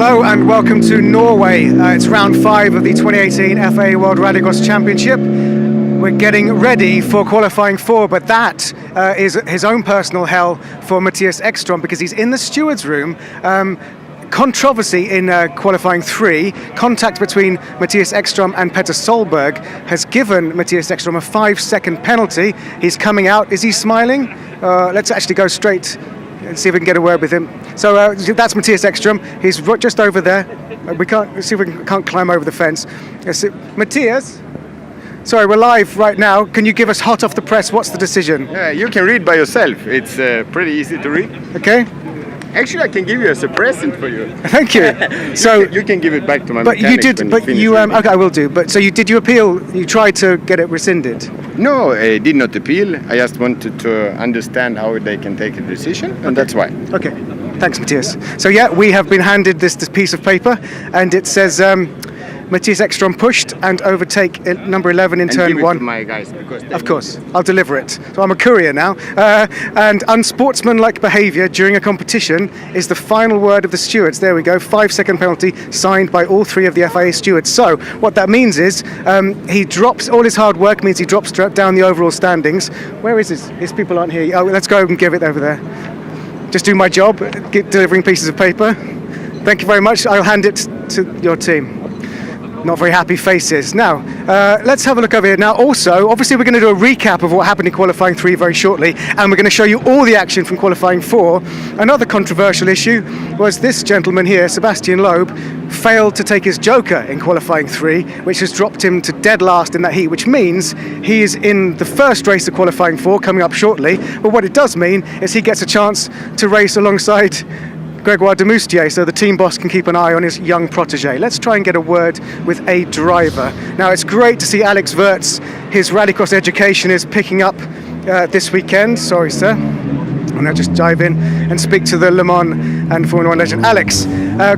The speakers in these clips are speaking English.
Hello and welcome to Norway. It's round 5 of the 2018 FIA World Rallycross Championship. We're getting ready for qualifying 4, but that is his own personal hell for Mattias Ekström because he's in the stewards room. Controversy in qualifying 3, contact between Mattias Ekström and Petter Solberg has given Mattias Ekström a 5-second penalty. He's coming out. Is he smiling? Let's actually go straight and see if we can get a word with him. So that's Mattias Ekström. He's just over there. We can't see if we can't climb over the fence. Mattias, sorry, we're live right now. Can you give us hot off the press? What's the decision? Yeah, you can read by yourself. It's pretty easy to read. Okay. Actually, I can give you as a present for you. Thank you. So you can give it back to my but mechanic. You did. But you okay, I will do. But so you appeal? You tried to get it rescinded? No, I did not appeal. I just wanted to understand how they can take a decision, and that's why. Okay. Thanks, Mattias. So yeah, we have been handed this piece of paper, and it says Mattias Ekström pushed and overtake number 11 in turn 1. Give it to my guys, because of course, I'll deliver it. So I'm a courier now. And unsportsmanlike behaviour during a competition is the final word of the stewards. There we go, 5-second penalty signed by all 3 of the FIA stewards. So what that means is he drops, all his hard work means he drops down the overall standings. Where is his people aren't here. Oh, let's go and give it over there. Just do my job, delivering pieces of paper. Thank you very much. I'll hand it to your team. Not very happy faces. Now, let's have a look over here. Now, also, obviously, we're going to do a recap of what happened in qualifying 3 very shortly, and we're going to show you all the action from qualifying 4. Another controversial issue was this gentleman here, Sebastian Loeb, failed to take his joker in qualifying 3, which has dropped him to dead last in that heat, which means he is in the first race of qualifying 4 coming up shortly. But what it does mean is he gets a chance to race alongside Grégoire de Moustier, so the team boss can keep an eye on his young protege. Let's try and get a word with a driver. Now, it's great to see Alex Wirtz. His rallycross education is picking up this weekend. Sorry, sir. And I'll just dive in and speak to the Le Mans and Formula 1 legend. Alex,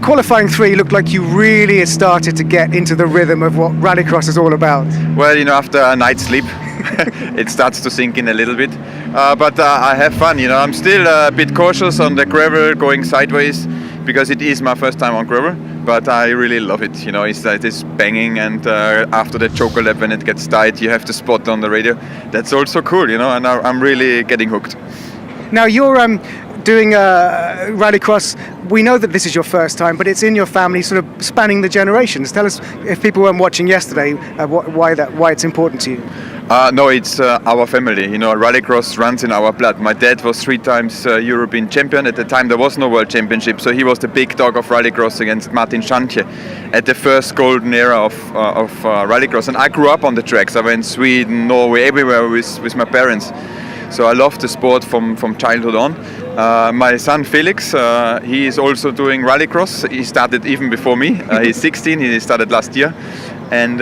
qualifying 3 looked like you really started to get into the rhythm of what rallycross is all about. Well, after a night's sleep, it starts to sink in a little bit. But I have fun, I'm still a bit cautious on the gravel going sideways because it is my first time on gravel, but I really love it. It's like this banging, and after the choker lap when it gets tight, you have to spot on the radio. That's also cool, and I'm really getting hooked. Now, you're doing rallycross. We know that this is your first time, but it's in your family, sort of spanning the generations. Tell us, if people weren't watching yesterday, why it's important to you. No, it's our family. Rallycross runs in our blood. My dad was 3 times European champion. At the time, there was no World Championship, so he was the big dog of rallycross against Martin Schantje at the first golden era of rallycross. And I grew up on the tracks. I went Sweden, Norway, everywhere with my parents. So I love the sport from childhood on. My son Felix, he is also doing rallycross. He started even before me. He's 16. He started last year, and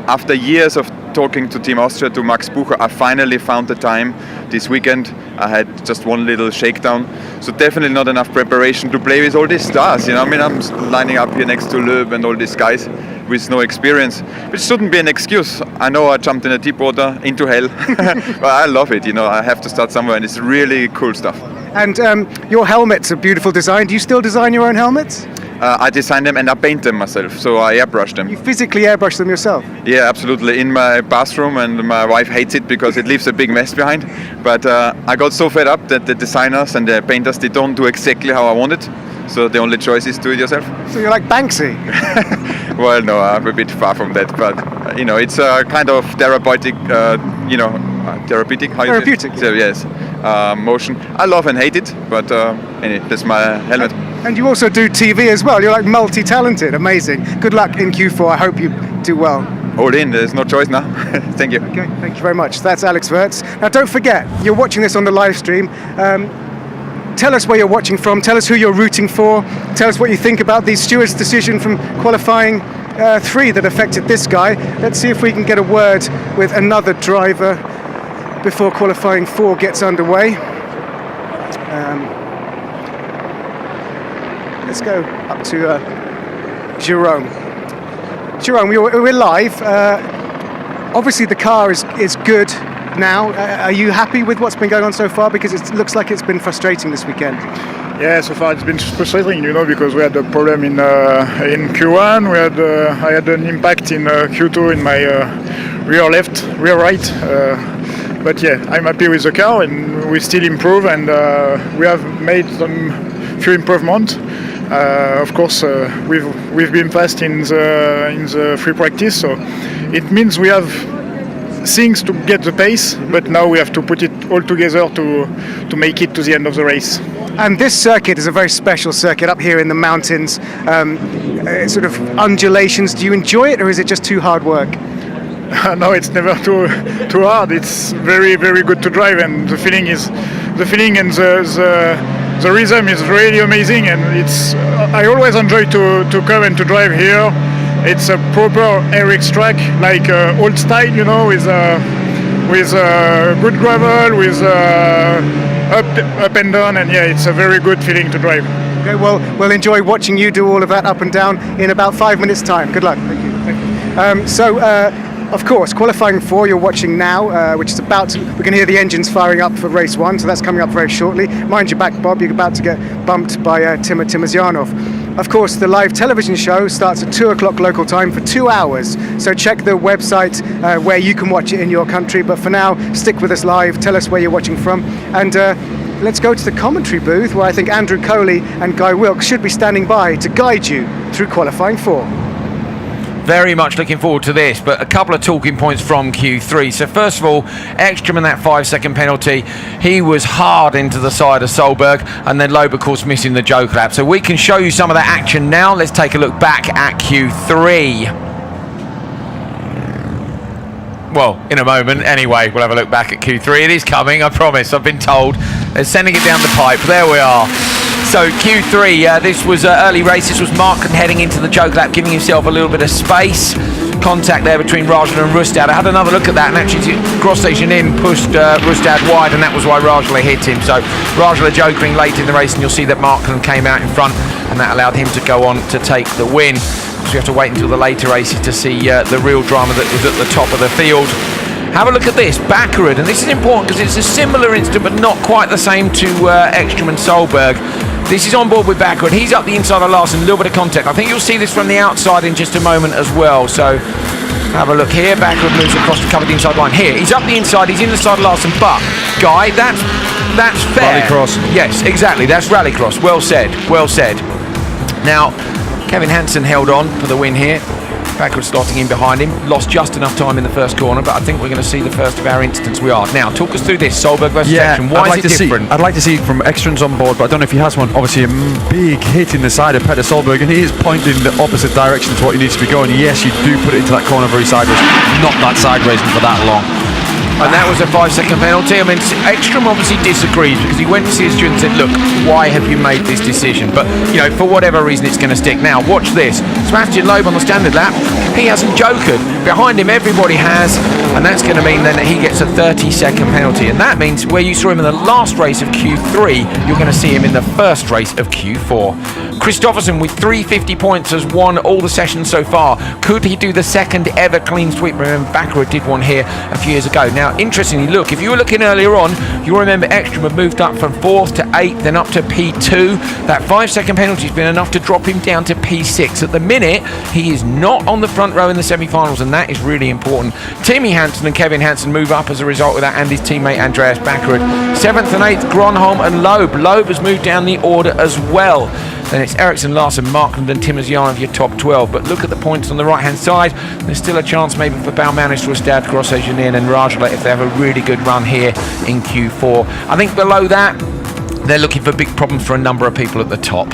after years of talking to Team Austria, to Max Bucher, I finally found the time this weekend. I had just one little shakedown, so definitely not enough preparation to play with all these stars. I'm lining up here next to Loeb and all these guys with no experience, which shouldn't be an excuse. I know I jumped in a deep water into hell, but I love it. I have to start somewhere, and it's really cool stuff. And your helmet's a beautiful design. Do you still design your own helmets? I design them and I paint them myself, so I airbrush them. You physically airbrush them yourself? Yeah, absolutely, in my bathroom, and my wife hates it because it leaves a big mess behind. But I got so fed up that the designers and the painters, they don't do exactly how I want it, so the only choice is do it yourself. So you're like Banksy? Well, no, I'm a bit far from that, but it's a kind of therapeutic, therapeutic. Therapeutic. So yes, motion. I love and hate it, but anyway, that's my helmet. And you also do TV as well. You're like multi-talented. Amazing. Good luck in Q4. I hope you do well. All in. There's no choice now. Thank you. Okay. Thank you very much. That's Alex Wirtz. Now, don't forget, you're watching this on the live stream. Tell us where you're watching from. Tell us who you're rooting for. Tell us what you think about the stewards' decision from qualifying 3 that affected this guy. Let's see if we can get a word with another driver before qualifying 4 gets underway. Let's go up to Jerome. Jerome, we're live. Obviously, the car is good now. Are you happy with what's been going on so far? Because it looks like it's been frustrating this weekend. Yeah, so far it's been frustrating, because we had a problem in Q1. I had an impact in Q2 in my rear right. But yeah, I'm happy with the car, and we still improve, and we have made some few improvements. Of course, we've been fast in the free practice, so it means we have things to get the pace, but now we have to put it all together to make it to the end of the race. And this circuit is a very special circuit up here in the mountains. Sort of undulations. Do you enjoy it, or is it just too hard work? No, it's never too hard. It's very, very good to drive, and the feeling and the rhythm is really amazing. And I always enjoy to come and to drive here. It's a proper WRX track, like old style, with good gravel, with up and down, and yeah, it's a very good feeling to drive. Okay, well, we'll enjoy watching you do all of that up and down in about 5 minutes' time. Good luck. Thank you. Of course, qualifying 4 you're watching now, which is we can hear the engines firing up for race 1, so that's coming up very shortly. Mind your back, Bob, you're about to get bumped by Timur Timosyanov. Of course, the live television show starts at 2 o'clock local time for 2 hours, so check the website where you can watch it in your country. But for now, stick with us live, tell us where you're watching from, and let's go to the commentary booth, where I think Andrew Coley and Guy Wilkes should be standing by to guide you through qualifying 4. Very much looking forward to this, but a couple of talking points from Q3. So first of all, Ekstrom and that 5-second penalty, he was hard into the side of Solberg, and then Loeb, of course, missing the joke lap. So we can show you some of that action now. Let's take a look back at Q3. Well, in a moment. Anyway, we'll have a look back at Q3. It is coming, I promise. I've been told. They're sending it down the pipe. There we are. So Q3, this was early race. This was Markman heading into the joke lap, giving himself a little bit of space. Contact there between Rajala and Rustad. I had another look at that, and actually Grosset in pushed Rustad wide, and that was why Rajala hit him. So Rajala joking late in the race, and you'll see that Markman came out in front, and that allowed him to go on to take the win. So we have to wait until the later races to see the real drama that was at the top of the field. Have a look at this, Backerud, and this is important because it's a similar incident, but not quite the same to Ekstrom and Solberg. This is on board with Backerud. He's up the inside of Larson, a little bit of contact. I think you'll see this from the outside in just a moment as well. So have a look here. Backerud moves across to cover the inside line. Here, he's up the inside, he's in the side of Larson, but Guy, that's fair. Rallycross. Yes, exactly. That's rallycross. Well said. Well said. Now, Kevin Hansen held on for the win here. Backerud slotting in behind him. Lost just enough time in the first corner, but I think we're going to see the first of our instance. We are. Now, talk us through this. Solberg versus Ekstrom. Why is it different? I'd like to see from Ekstrom's on board, but I don't know if he has one. Obviously, a big hit in the side of Petter Solberg, and he is pointing in the opposite direction to what he needs to be going. Yes, you do put it into that corner very sideways. Not that side racing for that long. And that was a 5-second penalty. I mean, Ekstrom obviously disagreed because he went to see his student and said, look, why have you made this decision? But, for whatever reason, it's going to stick. Now, watch this. Sebastian Loeb on the standard lap. He hasn't jokered. Behind him, everybody has. And that's going to mean then that he gets a 30-second penalty. And that means where you saw him in the last race of Q3, you're going to see him in the first race of Q4. Christopherson with 350 points has won all the sessions so far. Could he do the second ever clean sweep? Remember, Backerud did one here a few years ago. Now, interestingly, look, if you were looking earlier on, you'll remember Ekstrom had moved up from 4th to 8th, then up to P2. That 5-second penalty has been enough to drop him down to P6. At the minute, he is not on the front row in the semi-finals, and that is really important. Timmy Hansen and Kevin Hansen move up as a result of that, and his teammate Andreas Backerud. 7th and 8th, Gronholm and Loeb. Loeb has moved down the order as well. Then it's Ericsson, Larson, Markland and Timosyanov, your top 12. But look at the points on the right-hand side. There's still a chance maybe for Baumanis, Rustad, Grosset and Rajala if they have a really good run here in Q4. I think below that, they're looking for big problems for a number of people at the top.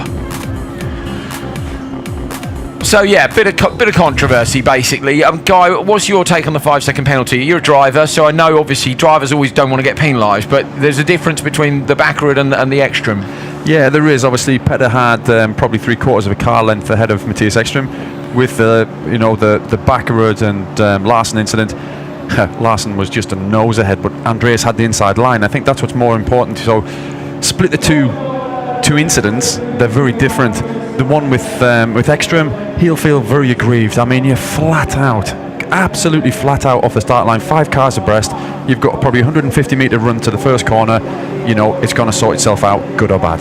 So yeah, bit of controversy basically. Guy, what's your take on the 5-second penalty? You're a driver, so I know obviously drivers always don't want to get penalised, but there's a difference between the Backerud and the Ekstrom. Yeah, there is. Obviously, Petter had probably 3/4 of a car length ahead of Matthias Ekstrom. With the Backerud and Larson incident, Larson was just a nose ahead, but Andreas had the inside line. I think that's what's more important. So split the two incidents. They're very different. The one with Ekstrom, he'll feel very aggrieved. I mean, you're flat out, absolutely flat out off the start line. 5 cars abreast. You've got probably 150 metre run to the first corner. It's going to sort itself out, good or bad.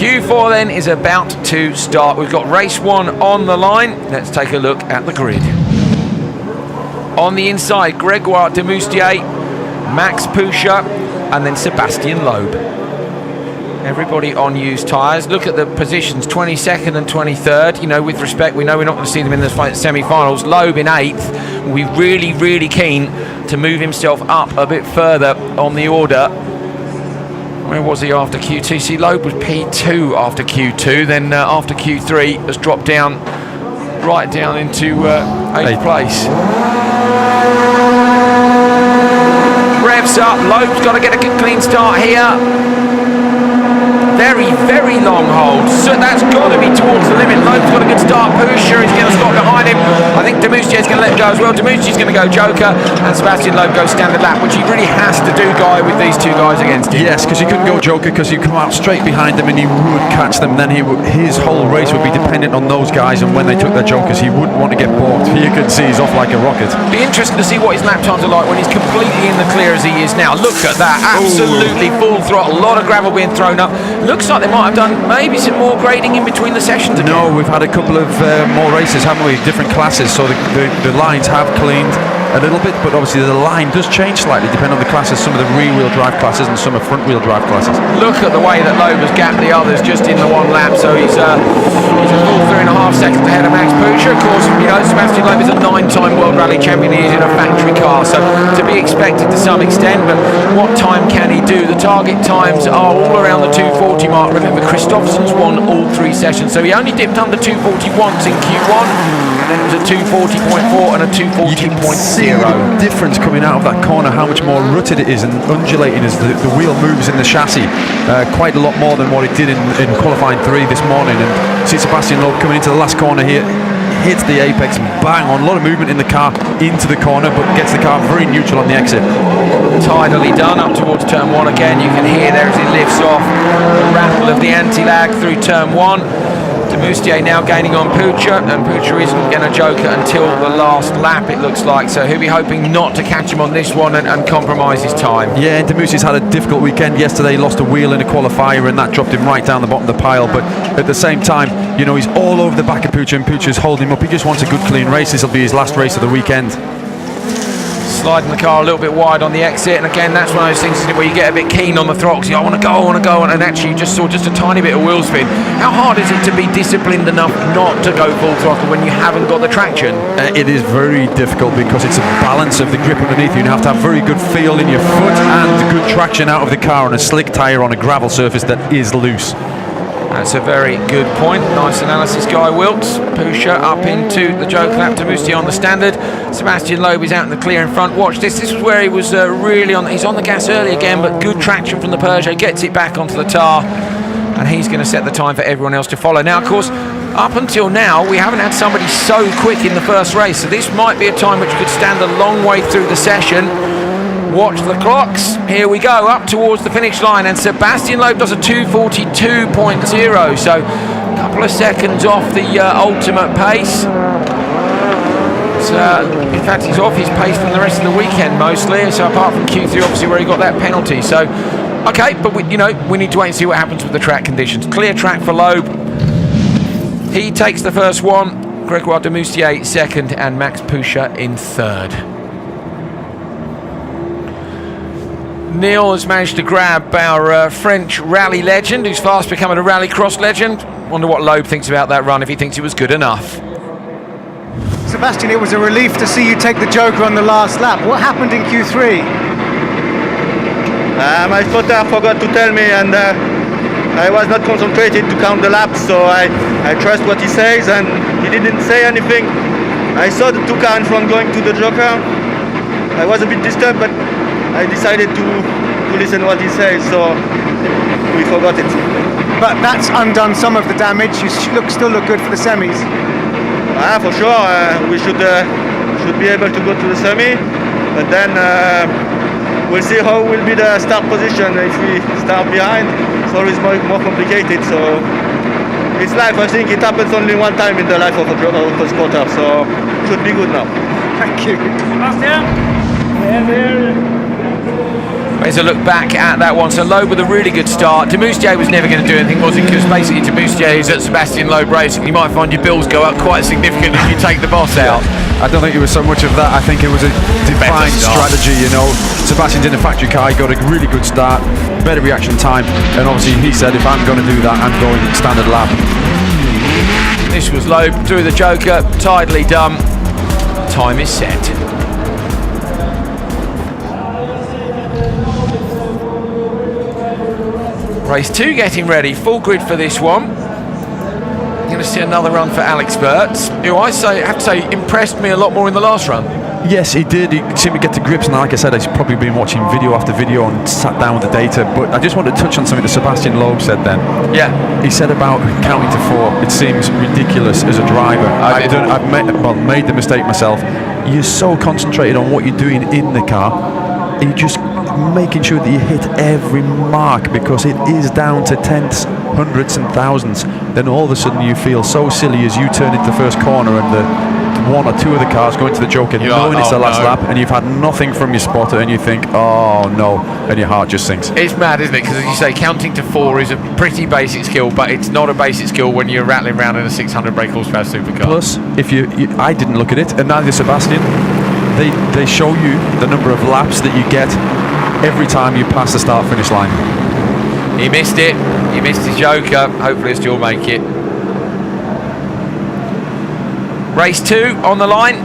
Q4 then is about to start. We've got race 1 on the line. Let's take a look at the grid. On the inside, Grégoire de Moustier, Max Pouscher, and then Sebastian Loeb. Everybody on used tyres. Look at the positions, 22nd and 23rd. You know, with respect, we know we're not going to see them in the semi-finals. Loeb in 8th will be really, really keen to move himself up a bit further on the order. Where was he after Q2? See, Loeb was P2 after Q2. Then after Q3 has dropped down, right down into 8th place. Revs up. Loeb's got to get a good clean start here. Very, very long hold. So that's got to be towards the limit. Loeb's got a good start. Pouscher is going to stop behind him. I think de Moustier's going to let go as well. De Moustier's going to go joker, and Sebastian Loeb goes standard lap, which he really has to do, Guy, with these two guys against him. Yes, because he couldn't go joker because he'd come out straight behind them and he would catch them. Then his whole race would be dependent on those guys, and when they took their jokers, he wouldn't want to get balked. You could see he's off like a rocket. Be interesting to see what his lap times are like when he's completely in the clear as he is now. Look at that, absolutely full throttle. A lot of gravel being thrown up. Looks like they might have done maybe some more grading in between the sessions again. No, we've had a couple of more races, haven't we? Different classes, so the lines have cleaned a little bit, but obviously the line does change slightly depending on the classes. Some of the rear-wheel drive classes and some are front-wheel drive classes. Look at the way that Loeb has gapped the others just in the one lap, so he's a full 3.5 seconds ahead of Max Pouscher. Of course, you know, Sebastian Loeb is a 9-time World Rally champion. He is in a factory car, so to be expected to some extent, but what time can he do? The target times are all around the 2:40 mark. Remember, Kristoffersen's won all 3 sessions, so he only dipped under 2:40 once in Q1, and then it was a 2:40.4 and a 2:40.0. Difference coming out of that corner, how much more rutted it is and undulating as the wheel moves in the chassis, quite a lot more than what it did in qualifying 3 this morning. And see Sebastian Loeb coming into the last corner here, hits the apex, bang on, a lot of movement in the car into the corner, but gets the car very neutral on the exit. Tidily done up towards turn 1 again. You can hear there as he lifts off the rattle of the anti-lag through turn 1. De Moustier now gaining on Pouscher, and Pouscher isn't going to joker until the last lap, it looks like, so he'll be hoping not to catch him on this one and compromise his time. Yeah, and de Moustier's had a difficult weekend. Yesterday he lost a wheel in a qualifier and that dropped him right down the bottom of the pile, but at the same time, you know, he's all over the back of Pouscher and Pouscher's holding him up. He just wants a good clean race. This will be his last race of the weekend. Sliding the car a little bit wide on the exit, and again that's one of those things where you get a bit keen on the throttle. So I want to go, and actually you just saw just a tiny bit of wheel spin. How hard is it to be disciplined enough not to go full throttle when you haven't got the traction? It is very difficult because it's a balance of the grip underneath you. You have to have very good feel in your foot and good traction out of the car on a slick tyre on a gravel surface that is loose. That's a very good point. Nice analysis, Guy Wilkes. Pouscher up into the joke lap. De Moustier on the standard. Sebastian Loeb is out in the clear in front. Watch this. This was where he was really on. He's on the gas early again, but good traction from the Peugeot. Gets it back onto the tar, and he's going to set the time for everyone else to follow. Now, of course, up until now, we haven't had somebody so quick in the first race, so this might be a time which could stand a long way through the session. Watch the clocks. Here we go, up towards the finish line, and Sebastian Loeb does a 2:42.0, so a couple of seconds off the ultimate pace. In fact, he's off his pace from the rest of the weekend mostly, so apart from Q3, obviously, where he got that penalty. So, okay, but we need to wait and see what happens with the track conditions. Clear track for Loeb. He takes the first one, Grégoire de Moustier second, and Max Pouscher in third. Neil has managed to grab our French rally legend, who's fast becoming a rallycross legend. Wonder what Loeb thinks about that run, if he thinks it was good enough. Sebastian, it was a relief to see you take the joker on the last lap. What happened in Q3? My spotter forgot to tell me, and I was not concentrated to count the laps, so I trust what he says, and he didn't say anything. I saw the 2 cars in front going to the joker. I was a bit disturbed, but I decided to listen what he says, so we forgot it. But that's undone some of the damage. You still look good for the semis. For sure, we should be able to go to the semi, but then we'll see how will be the start position. If we start behind, it's always more complicated. So it's life. I think it happens only one time in the life of a spotter, so it should be good now. Thank you. Sebastian? There's a look back at that one. So Loeb with a really good start. Demoustier was never going to do anything, was he? Because basically Demoustier is at Sebastian Loeb Racing. You might find your bills go up quite significantly if you take the boss out. I don't think it was so much of that. I think it was a defined strategy, you know. Sebastian's in a factory car, he got a really good start, better reaction time, and obviously he said, if I'm going to do that, I'm going standard lap. This was Loeb through the Joker, tidily done. Time is set. Race 2 getting ready, full grid for this one. Going to see another run for Alex Wirtz, who I have to say impressed me a lot more in the last run. Yes, he did. He seemed to get to grips, and like I said, he's probably been watching video after video and sat down with the data. But I just want to touch on something that Sebastian Loeb said then. Yeah. He said about counting to 4. It seems ridiculous as a driver. I've made the mistake myself. You're so concentrated on what you're doing in the car, and you're just making sure that you hit every mark, because it is down to tenths, hundreds and thousands. Then all of a sudden you feel so silly as you turn into the first corner and the one or two of the cars go into the Joker, knowing it's the last lap, and you've had nothing from your spotter, and you think, oh no, and your heart just sinks. It's mad, isn't it? Because as you say, counting to 4 is a pretty basic skill, but it's not a basic skill when you're rattling around in a 600 brake horsepower supercar. Plus, if I didn't look at it, and neither Sebastian, they show you the number of laps that you get every time you pass the start finish line. He missed it. He missed his Joker. Hopefully he'll still make it. Race 2 on the line.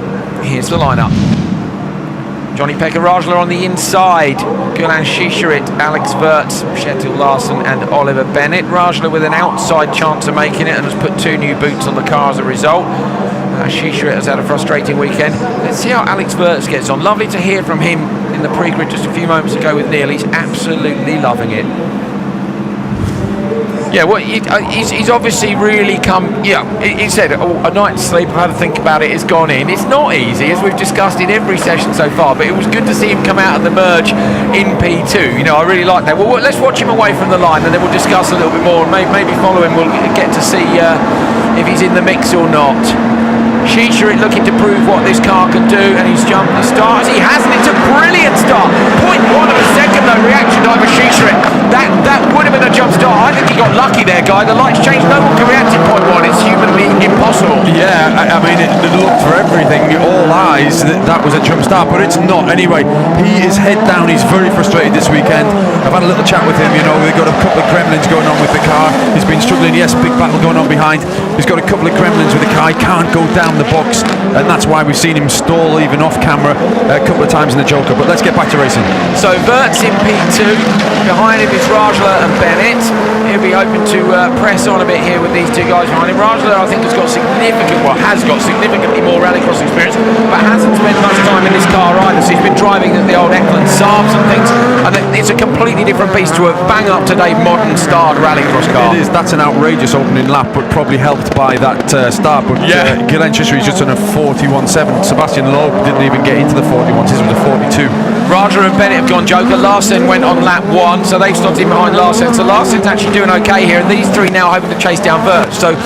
Here's the lineup. Johnny-Pekka Rajla on the inside. Gulan Shisharit, Alex Wirtz, Kjetil Larsen and Oliver Bennett. Rajla with an outside chance of making it and has put 2 new boots on the car as a result. Shisharit has had a frustrating weekend. Let's see how Alex Wirtz gets on. Lovely to hear from him in the pre-grid just a few moments ago with Neil. He's absolutely loving it. Yeah, well, he's obviously really come. Yeah, he said a night's sleep. I've had to think about it. It's gone in. It's not easy, as we've discussed in every session so far. But it was good to see him come out of the merge in P2. You know, I really like that. Well, let's watch him away from the line, and then we'll discuss a little bit more. And maybe follow him. We'll get to see if he's in the mix or not. Shisharit looking to prove what this car can do, and he's jumped the start. He hasn't. It's a brilliant start. 0.1 of a second though, reaction time for Shisharit. That would have been a jump start. I think he got lucky there, guy. The lights changed. No one can react in 0.1. It's humanly impossible. Yeah, I mean, it looked for everything. All eyes that was a jump start, but it's not. Anyway, he is head down. He's very frustrated this weekend. I've had a little chat with him. You know, we've got a couple of gremlins going on with the car. He's been struggling. Yes, big battle going on behind. He's got a couple of gremlins with the car. He can't go down the box, and that's why we've seen him stall even off camera a couple of times in the Joker. But let's get back to racing. So Wirtz in P2, behind him is Rajla and Bennett. He'll be hoping to press on a bit here with these two guys behind him. Rajla, I think, has got significantly more rallycross experience, but hasn't spent much time in this car either. So he's been driving the old Eklund Saabs and things, and it's a completely different beast to a bang up to date modern starred rallycross car. It is. That's an outrageous opening lap, but probably helped by that start. But Gulan Shisharit's just done a 41.7. Sebastian Loeb didn't even get into the 41s. His was a 42. Rajla and Bennett have gone Joker. Larsen went on lap 1, so they've stopped him behind Larsen. So Larsen's actually doing okay here, and these three now hoping to chase down Wirtz. So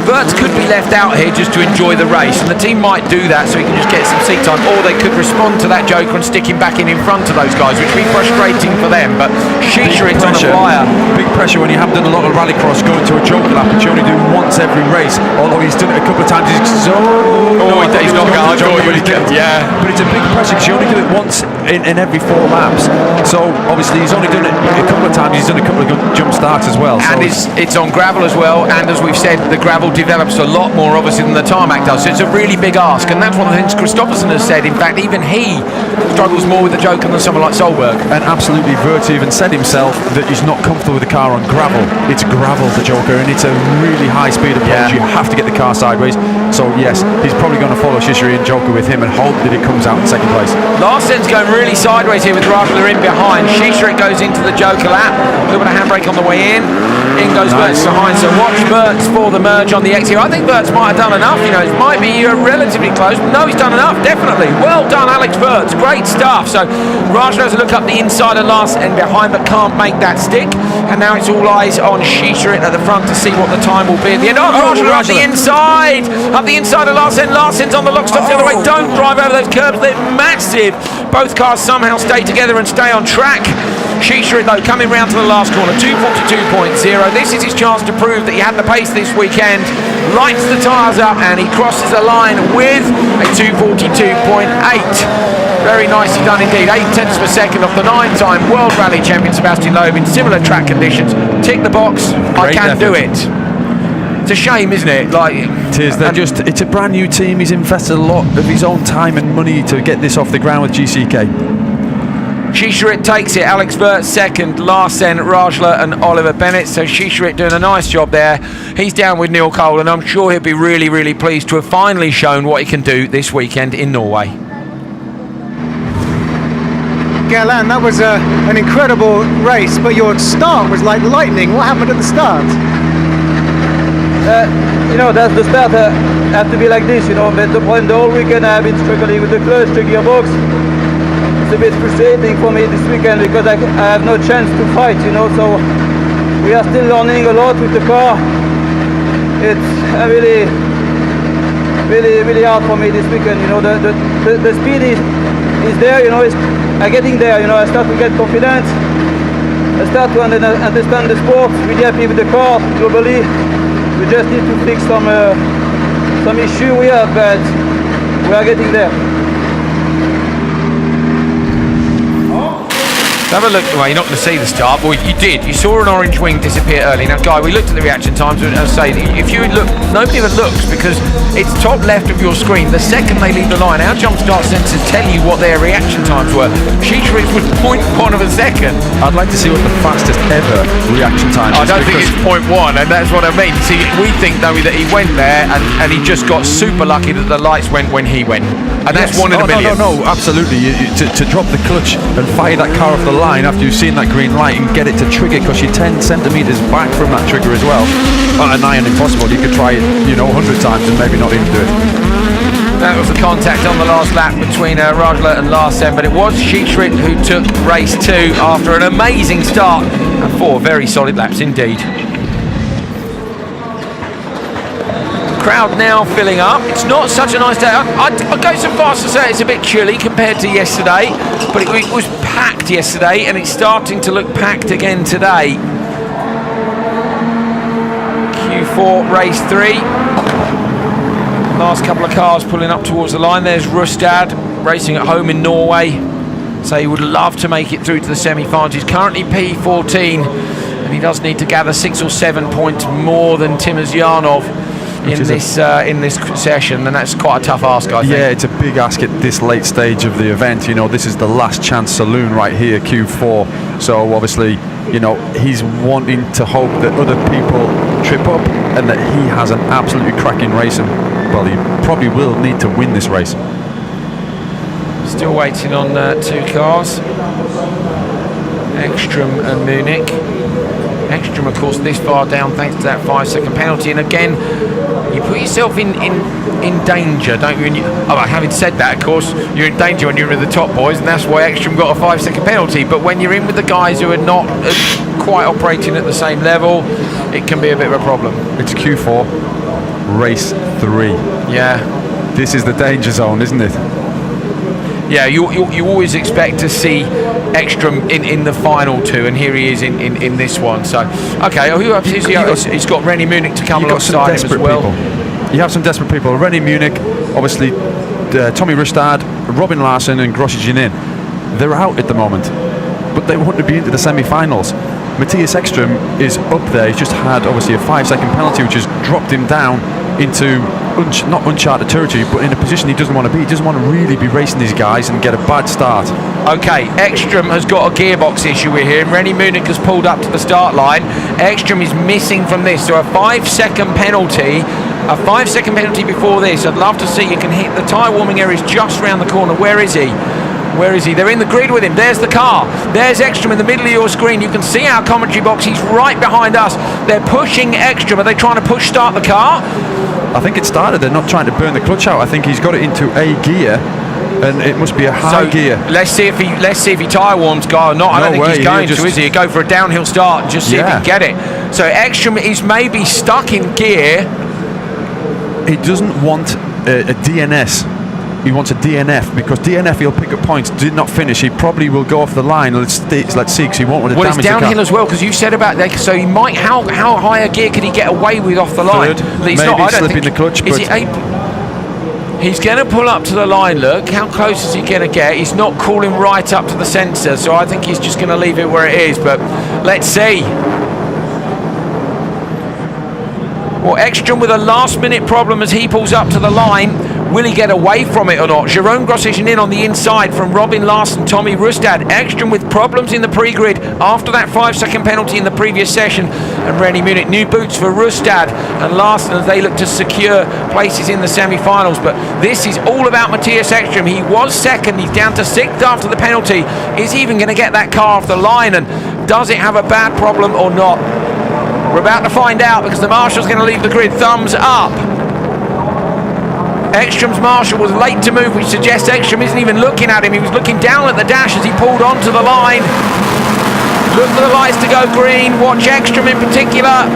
Wirtz could be left out here just to enjoy the race, and the team might do that so he can just get some seat time, or they could respond to that Joker and stick him back in front of those guys, which would be frustrating for them. But Shisharit's on the wire. Big pressure when you haven't done a lot of rallycross going to a Joker lap, which you only do once every race, although he's done it a couple of times. He's not going to Joker, but it's a big pressure because you only do it once in every 4 laps. So obviously he's only done it a couple of times. He's done a couple of good jump starts as well. And it's on gravel as well, and as we've said, the gravel develops a lot more obviously than the tarmac does, so it's a really big ask, and that's one of the things Kristoffersen has said. In fact, even he struggles more with the Joker than someone like Solberg. And absolutely, Wirtz even said himself that he's not comfortable with the car on gravel. It's gravel, the Joker, and it's a really high speed approach. You have to get the car sideways. So yes, he's probably going to follow Shisharit and Joker with him and hope that it comes out in second place. Larsen's going really sideways here with Rajla in behind. Shisharit goes into the Joker lap, a little bit of handbrake on the way in. In goes Wirtz to Heinz. So watch Wirtz for the merge on the exit. I think Wirtz might have done enough. You know, it might be relatively close. No, he's done enough, definitely. Well done, Alex Wirtz. Great stuff. So Rajla has a look up the inside of last end behind, but can't make that stick. And now it's all eyes on Shisharit at the front to see what the time will be at the end. Rajla up the inside. Up the inside of Larsen. Larsen's on the lock stop the other way. Don't drive over those curbs. They're massive. Both cars somehow stay together and stay on track. Shisharit though coming round to the last corner, 2:42.0. This is his chance to prove that he had the pace this weekend. Lights the tyres up and he crosses the line with a 2:42.8. Very nicely done indeed. 0.8 of a second off the 9-time World Rally Champion Sebastian Loeb in similar track conditions. Tick the box. I can do it. It's a shame, isn't it? Like it is. It's a brand new team. He's invested a lot of his own time and money to get this off the ground with GCK. Shisharit takes it. Alex Wirtz second, Larsen, Rajla and Oliver Bennett. So Shisharit doing a nice job there. He's down with Neil Cole and I'm sure he'll be really, really pleased to have finally shown what he can do this weekend in Norway. Gerland, that was an incredible race, but your start was like lightning. What happened at the start? You know, that's the start. Have to be like this, you know. But the whole weekend I've been struggling with the clutch, the gearbox. It's a bit frustrating for me this weekend because I have no chance to fight, you know. So we are still learning a lot with the car. It's really, really, really hard for me this weekend. You know, the speed is there. You know, I'm getting there. You know, I start to get confidence. I start to understand the sport. Really happy with the car globally. We just need to fix some issue we have, but we are getting there. Have a look. Well, you're not going to see the start, but you did. You saw an orange wing disappear early. Now, Guy, we looked at the reaction times and say, if you look, nobody ever looks because it's top left of your screen. The second they leave the line, our jump start sensors tell you what their reaction times were. Shisharit was 0.1 of a second. I'd like to see what the fastest ever reaction time is. I don't think it's 0.1, and that's what I mean. See, we think, though, that he went there and he just got super lucky that the lights went when he went. And that's one in a million. No, absolutely. To drop the clutch and fire that car off the line after you've seen that green light and get it to trigger because you're 10 centimetres back from that trigger as well. Nigh on impossible. You could try it, 100 times and maybe not even do it. That was the contact on the last lap between Rajla and Larsen, but it was Shisharit who took race 2 after an amazing start and 4 very solid laps indeed. Crowd now filling up. It's not such a nice day. I'd go so far as to say it's a bit chilly compared to yesterday, but it was packed yesterday and it's starting to look packed again today. Q4 race 3. Last couple of cars pulling up towards the line. There's Rustad racing at home in Norway. So he would love to make it through to the semi-finals. He's currently P14 and he does need to gather 6 or 7 points more than Timosyanov in this session, and that's quite a tough ask, I think. Yeah, it's a big ask at this late stage of the event. This is the last chance saloon right here, Q4. So obviously, he's wanting to hope that other people trip up and that he has an absolutely cracking race. And well, he probably will need to win this race. Still waiting on 2 cars, Ekstrom and Munich. Ekstrom, of course, this far down thanks to that 5-second penalty, and again you put yourself in danger, don't you? Having said that, of course, you're in danger when you're with the top boys, and that's why Ekstrom got a 5-second penalty. But when you're in with the guys who are not quite operating at the same level, it can be a bit of a problem. It's Q4, race 3. Yeah. This is the danger zone, isn't it? Yeah, you always expect to see Ekstrom in the final 2, and here he is in this one. So, okay, who else is he? He's got Rennie Munich to come alongside him as well. You have some desperate people. Rennie Munich, obviously, Tommy Rustad, Robin Larsen and Grossi Jinin. They're out at the moment, but they want to be into the semi-finals. Matthias Ekstrom is up there. He's just had, obviously, a 5-second penalty, which has dropped him down into not uncharted territory, but in a position he doesn't want to be. He doesn't want to really be racing these guys and get a bad start. Okay, Ekstrom has got a gearbox issue we're hearing. Rennie Munich has pulled up to the start line. Ekstrom is missing from this, so a 5-second penalty. A 5-second penalty before this. I'd love to see. You can hit the tyre warming area is just round the corner. Where is he? Where is he? They're in the grid with him. There's the car. There's Ekstrom in the middle of your screen. You can see our commentary box. He's right behind us. They're pushing Ekstrom. Are they trying to push start the car? I think it started. They're not trying to burn the clutch out. I think he's got it into a gear, and it must be a high gear. Let's see if he tyre warms guy or not. I don't think he's going to, is he? Go for a downhill start and just see if he can get it. So Ekstrom is maybe stuck in gear. He doesn't want a DNS. He wants a DNF, because DNF he'll pick up points. Did not finish. He probably will go off the line. Let's see, because he won't want to damage it's downhill the car. as well, because you said about that. So he might. How high a gear could he get away with off the line? Maybe slipping the clutch. Is it He's going to pull up to the line. Look, how close is he going to get? He's not crawling right up to the sensor, so I think he's just going to leave it where it is. But let's see. Well, Ekstrom with a last-minute problem as he pulls up to the line. Will he get away from it or not? Jerome Grosjean in on the inside from Robin Larsen, Tommy Rustad. Ekstrom with problems in the pre-grid after that 5-second penalty in the previous session. And Rennie Munich, new boots for Rustad and Larsen as they look to secure places in the semi-finals. But this is all about Matthias Ekstrom. He was second. He's down to 6th after the penalty. Is he even going to get that car off the line? And does it have a bad problem or not? We're about to find out, because the marshal's going to leave the grid. Thumbs up. Ekstrom's marshal was late to move, which suggests Ekstrom isn't even looking at him. He was looking down at the dash as he pulled onto the line. Look for the lights to go green. Watch Ekstrom in particular.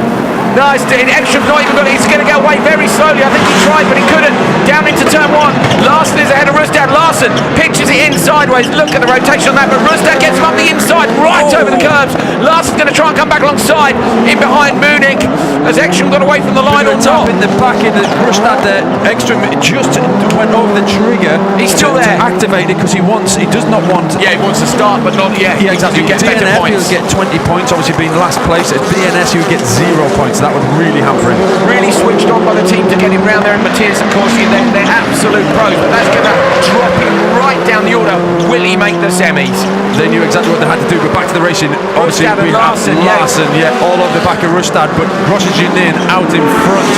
No, Ekstrom's not even got it. He's going to get away very slowly. I think he tried, but he couldn't. Down into turn 1. Larsen is ahead of Rustad. Larsen pitches it in sideways. Look at the rotation on that, but Rustad gets him up the inside, right over the curbs. Larsen's going to try and come back alongside, in behind Munich. Has Ekstrom got away from the line or not? In the back end of Rustad there. Ekstrom just went over the trigger. He's still there. To activate it, because he does not want. Yeah, he wants to start, but not yet. Yeah, exactly. You get better DNF, points. he'll get 20 points, obviously being last place. At DNS, he would get 0 points. That would really hamper him. Really switched on by the team to get him round there. And Matthias, of course, they're absolute pros, but that's going to drop him right down the order. Will he make the semis? They knew exactly what they had to do. But back to the racing. Obviously, Rustad and we have Larsen, all over the back of Rustad, but Grosjean out in front.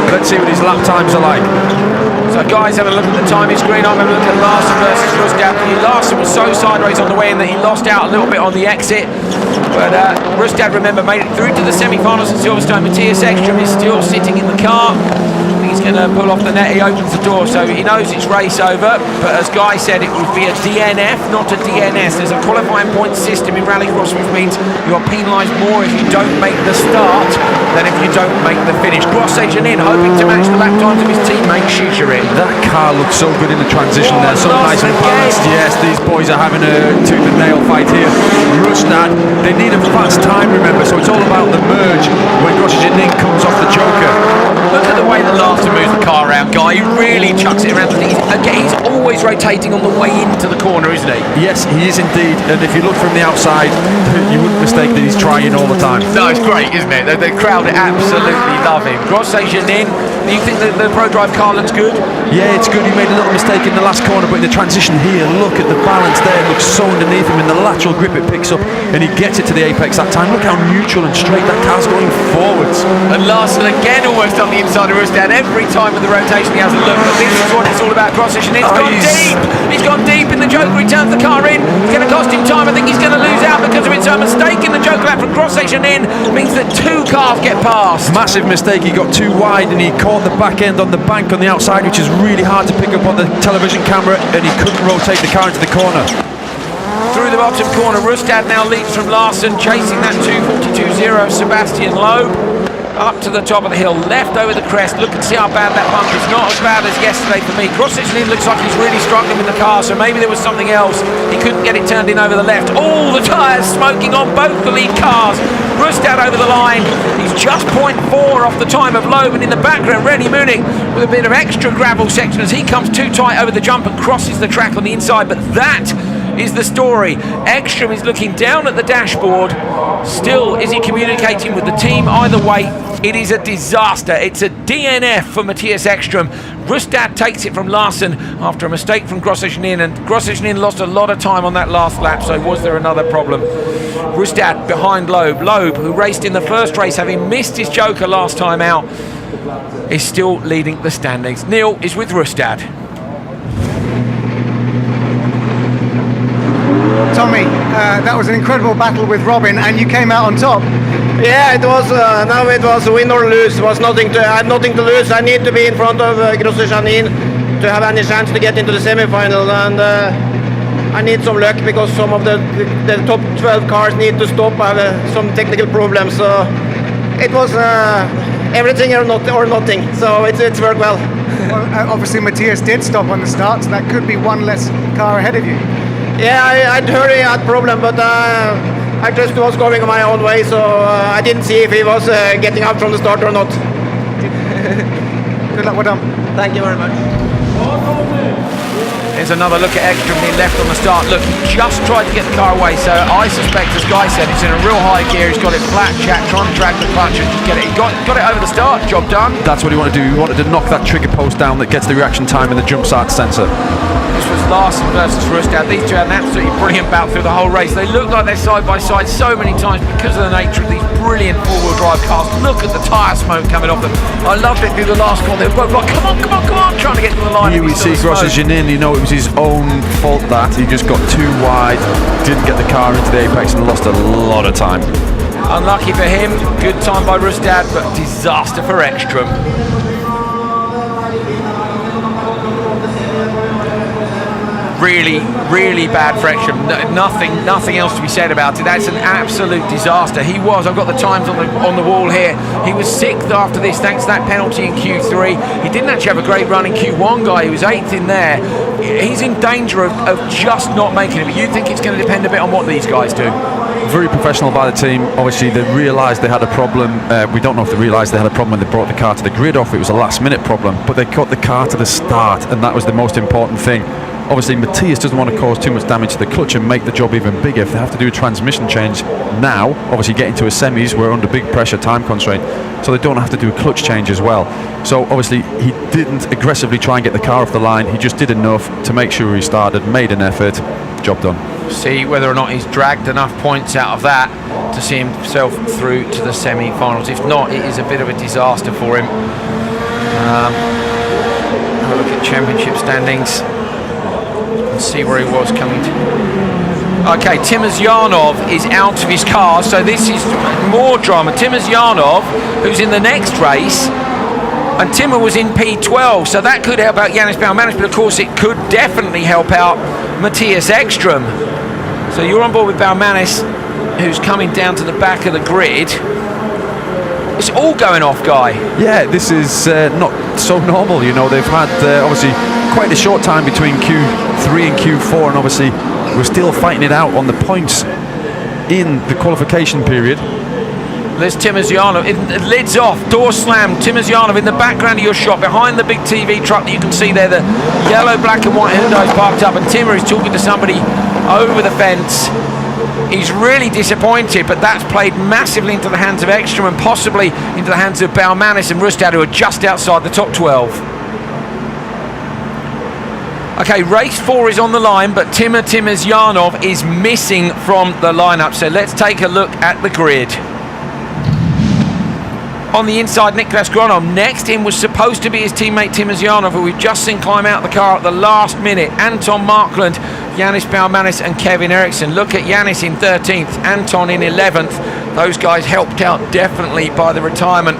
Let's see what his lap times are like. So guys, have a look at the timing screen. I'm going to look at Larsen versus Rustad. Larsen was so sideways on the way in that he lost out a little bit on the exit. But Rustad, remember, made it through to the semi-finals in Silverstone. Matthias Ekstrom is still sitting in the car. I think he's going to pull off the net. He opens the door, so he knows it's race over. But as Guy said, it would be a DNF, not a DNS. There's a qualifying point system in Rallycross, which means you are penalised more if you don't make the start than if you don't make the finish. Grosjean in, hoping to match the lap times of his teammate Schischerin. That car looks so good in the transition there, so nice and balanced. Yes, these boys are having a tooth and nail fight here. Rustad, they need a fast time, remember, so it's all about the merge when Grosjean comes off the joker. Look at the way that Larsen moves the car around, Guy. He really chucks it around. He's always rotating on the way into the corner, isn't he? Yes, he is indeed. And if you look from the outside, you wouldn't mistake that he's trying all the time. No, it's great, isn't it? The crowd absolutely love him. Grosjean in. Do you think that the Pro Drive car looks good? Yeah, it's good. He made a little mistake in the last corner, but in the transition here, look at the balance there. It looks so underneath him, and the lateral grip it picks up, and he gets it to the apex that time. Look how neutral and straight that car's going forwards. And Larsen again almost on the inside of Rustad. Every time with the rotation he has a look, but this is what it's all about. Grosjean, it's gone deep. He's gone deep in the joker. He turns the car in. It's going to cost him time. I think he's going to lose out because of it. So a mistake in the joker lap from Grosjean in means that 2 cars get past. Massive mistake. He got too wide, and he caught the back end on the bank on the outside, which is really hard to pick up on the television camera, and he couldn't rotate the car into the corner. Through the bottom corner, Rustad now leads from Larsen, chasing that 2:42.0 Sebastian Loeb. Up to the top of the hill, left over the crest. Look and see how bad that bump is. Not as bad as yesterday for me. Grosjean looks like he's really struggling with the car, so maybe there was something else. He couldn't get it turned in over the left. All the tyres smoking on both the lead cars. Rustad over the line. He's just 0.4 off the time of Loeb, and in the background, Rennie Munich with a bit of extra gravel section as he comes too tight over the jump and crosses the track on the inside. But that is the story. Ekstrom is looking down at the dashboard. Still, is he communicating with the team? Either way, it is a disaster. It's a DNF for Matthias Ekstrom. Rustad takes it from Larsen after a mistake from Grosjean, and Grosjean lost a lot of time on that last lap, so was there another problem? Rustad behind Loeb. Loeb, who raced in the first race, having missed his joker last time out, is still leading the standings. Neil is with Rustad. that was an incredible battle with Robin, and you came out on top. Yeah, it was. Now it was win or lose. It was nothing to. I had nothing to lose. I need to be in front of Grossi Janin to have any chance to get into the semi-final, and I need some luck because some of the top 12 cars need to stop. I have some technical problems, so it was everything or nothing. So it's worked well. Well, obviously Matthias did stop on the start, so that could be one less car ahead of you. Yeah, I'd heard he had problem, but I just was going my own way, so I didn't see if he was getting out from the start or not. Good luck, well done. Thank you very much. Here's another look at Ekstrom near left on the start. Look, he just tried to get the car away, so I suspect, as Guy said, it's in a real high gear. He's got it flat, trying to drag the clutch and just get it. He got it over the start, job done. That's what he wanted to do. He wanted to knock that trigger post down that gets the reaction time in the jump start sensor. This was Larson versus Rustad. These two had an absolutely brilliant bout through the whole race. They look like they're side by side so many times because of the nature of these brilliant four-wheel drive cars. Look at the tyre smoke coming off them. I loved it through the last corner. They were both like, come on, trying to get to the line. Here we see Grossi Janin, you know it was his own fault that he just got too wide, didn't get the car into the apex and lost a lot of time. Unlucky for him, good time by Rustad, but disaster for Ekstrom. Really bad for Ekstrom. Nothing else to be said about it. That's an absolute disaster. I've got the times on the wall here. He was 6th after this thanks to that penalty in Q3. He didn't actually have a great run in Q1, Guy. He was 8th in there. He's in danger of just not making it. But you think it's going to depend a bit on what these guys do? Very professional by the team. Obviously they realised they had a problem. We don't know if they realised they had a problem when they brought the car to the grid off. It was a last minute problem, but they got the car to the start, and that was the most important thing. Obviously Matthias doesn't want to cause too much damage to the clutch and make the job even bigger. If they have to do a transmission change now, obviously getting to a semis, we're under big pressure, time constraint, so they don't have to do a clutch change as well. So obviously he didn't aggressively try and get the car off the line. He just did enough to make sure he started, made an effort, job done. See whether or not he's dragged enough points out of that to see himself through to the semi-finals. If not, it is a bit of a disaster for him. Have a look at championship standings and see where he was coming to. Okay, Timozyanov is out of his car, so this is more drama. Timozyanov, who's in the next race, and Timmer was in P12, so that could help out Yannis Baumanis, but of course it could definitely help out Matthias Ekstrom. So you're on board with Baumanis, who's coming down to the back of the grid. It's all going off, Guy. Yeah, this is not so normal. You know, they've had obviously quite a short time between Q3 and Q4, and obviously we're still fighting it out on the points in the qualification period. There's Timozyanov, lids off, door slammed. Timozyanov in the background of your shot, behind the big TV truck that you can see there, the yellow, black and white Hyundai is parked up, and Timmer is talking to somebody over the fence. He's really disappointed, but that's played massively into the hands of Ekstrom and possibly into the hands of Baumanis and Rustad, who are just outside the top 12. Okay, race 4 is on the line, but Timozyanov is missing from the lineup. So let's take a look at the grid. On the inside, Niklas Gronholm. Next in was supposed to be his teammate Timozyanov, who we've just seen climb out of the car at the last minute. Anton Markland, Yannis Baumanis and Kevin Eriksson. Look at Yannis in 13th, Anton in 11th. Those guys helped out definitely by the retirement